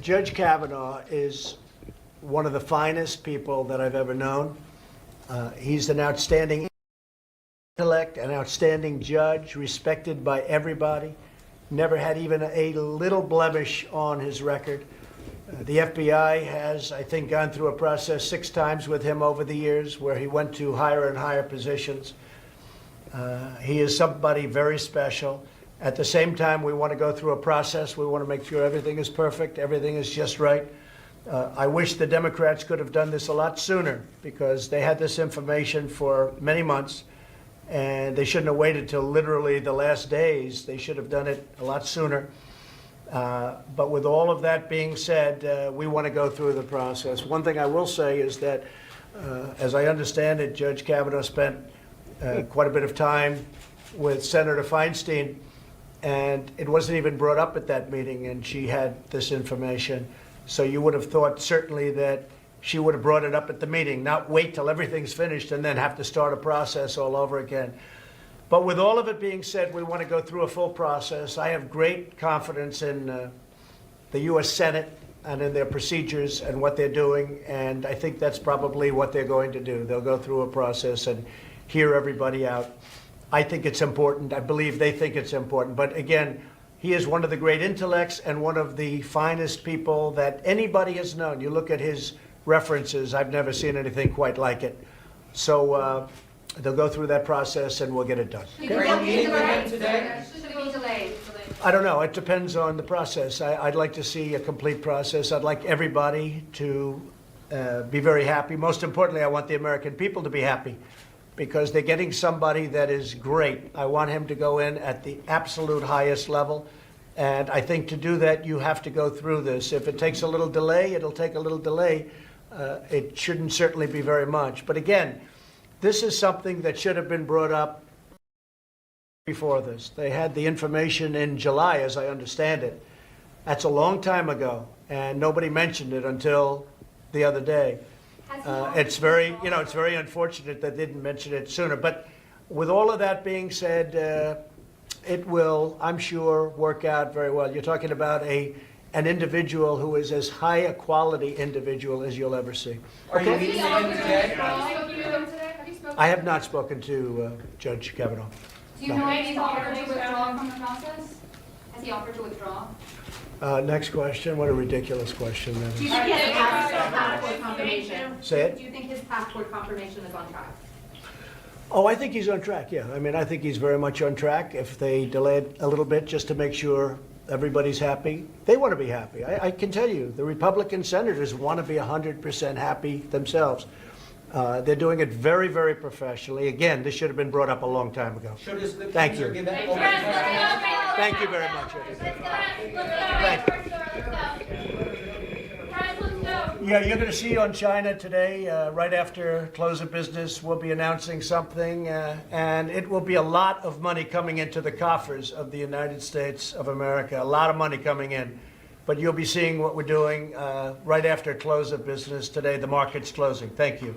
Judge Kavanaugh is one of the finest people that I've ever known. He's an outstanding intellect, an outstanding judge, respected by everybody. Never had even a little blemish on his record. The FBI has, I think, gone through a process 6 times with him over the years where he went to higher and higher positions. He is somebody very special. At the same time, we want to go through a process. We want to make sure everything is perfect, everything is just right. I wish the Democrats could have done this a lot sooner because they had this information for many months, and they shouldn't have waited till literally the last days. They should have done it a lot sooner. But with all of that being said, we want to go through the process. One thing I will say is that, as I understand it, Judge Kavanaugh spent quite a bit of time with Senator Feinstein, and it wasn't even brought up at that meeting, and she had this information. So you would have thought certainly that she would have brought it up at the meeting, not wait till everything's finished and then have to start a process all over again. But with all of it being said, we want to go through a full process. I have great confidence in the U.S. Senate and in their procedures and what they're doing, and I think that's probably what they're going to do. They'll go through a process and hear everybody out. I think it's important. I believe they think it's important. But again, he is one of the great intellects and one of the finest people that anybody has known. You look at his references, I've never seen anything quite like it. So they'll go through that process and we'll get it done. Okay? Are you meeting with him today? Should it be delayed? I don't know. It depends on the process. I'd like to see a complete process. I'd like everybody to be very happy. Most importantly, I want the American people to be happy, because they're getting somebody that is great. I want him to go in at the absolute highest level. And I think to do that, you have to go through this. If it takes a little delay, it'll take a little delay. It shouldn't certainly be very much. But again, this is something that should have been brought up before this. They had the information in July, as I understand it. That's a long time ago, and nobody mentioned it until the other day. It's very unfortunate that they didn't mention it sooner. But with all of that being said, it will, I'm sure, work out very well. You're talking about an individual who is as high a quality individual as you'll ever see. Are you meeting with him today? I have not spoken to Judge Kavanaugh. Do you know if he's offered to withdraw from the process? Has he offered to withdraw? Next question. What a ridiculous question that Do you is. think his passport confirmation? Say it. Do you think his passport confirmation is on track? Oh, I think he's on track, yeah. I mean, I think he's very much on track. If they delay it a little bit just to make sure everybody's happy, they want to be happy. I can tell you, the Republican senators want to be 100% happy themselves. They're doing it very, very professionally. Again, this should have been brought up a long time ago. Thank you. Thank you very much. Thank you. Yeah, you're going to see on China today, right after close of business, we'll be announcing something, and it will be a lot of money coming into the coffers of the United States of America, a lot of money coming in. But you'll be seeing what we're doing right after close of business today. The market's closing. Thank you.